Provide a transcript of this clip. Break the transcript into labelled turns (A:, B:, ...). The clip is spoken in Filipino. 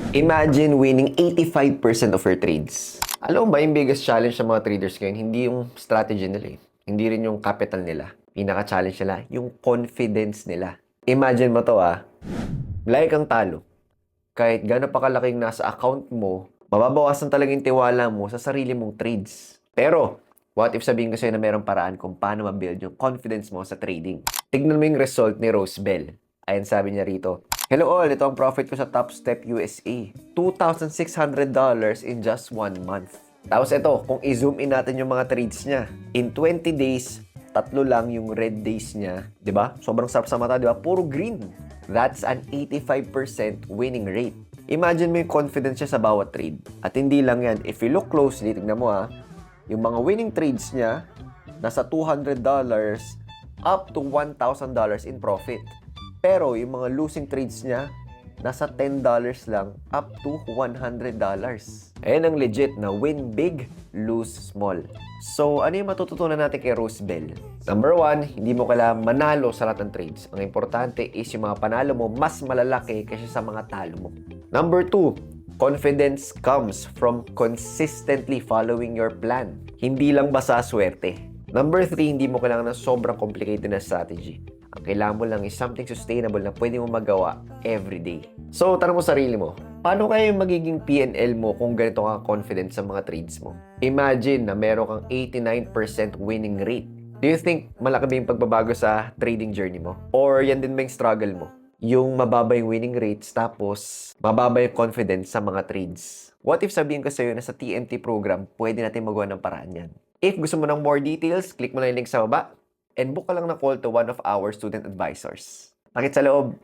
A: Imagine winning 85% of your trades. Alam mo ba yung biggest challenge sa mga traders ngayon? Hindi yung strategy nila eh. Hindi rin yung capital nila. Pinaka-challenge nila, yung confidence nila. Imagine mo to lagi kang talo. Kahit gano'n pa kalaking nasa account mo, mababawasan talaga yung tiwala mo sa sarili mong trades. Pero, what if sabihin ko sa'yo na mayroong paraan kung paano ma-build yung confidence mo sa trading? Tignan mo yung result ni Rose Bell. Ayan sabi niya rito, "Hello all, ito ang profit ko sa Top Step USA. $2,600 in just 1 month. Tapos ito, kung i-zoom in natin yung mga trades niya, in 20 days, 3 lang yung red days niya. 'Di ba? Sobrang sarap sa mata, 'di ba? Puro green. That's an 85% winning rate. Imagine mo yung confidence niya sa bawat trade. At hindi lang yan. If you look closely, tignan mo yung mga winning trades niya, nasa $200 up to $1,000 in profit. Pero yung mga losing trades niya, nasa $10 lang up to $100. Ayan ang legit na win big, lose small. So, ano yung matututunan natin kay Rose Bell? Number 1, hindi mo kailangan manalo sa lahat ng trades. Ang importante is yung mga panalo mo mas malalaki kaysa sa mga talo mo. Number 2, confidence comes from consistently following your plan. Hindi lang basta swerte. Number 3, hindi mo kailangan ng sobrang complicated na strategy. Ang kailangan mo lang is something sustainable na pwede mo magawa everyday. So, tanong mo sarili mo, paano kaya yung magiging PNL mo kung ganito ka confident sa mga trades mo? Imagine na meron kang 89% winning rate. Do you think malaki ba yung pagbabago sa trading journey mo? Or yan din ba yung struggle mo? Yung mababa yung winning rates tapos mababa yung confidence sa mga trades. What if sabihin ko sa'yo na sa TNT program, pwede natin magawa ng paraan yan? If gusto mo ng more details, click mo lang yung link sa baba and book ka lang na call to one of our student advisors. Pakit sa loob!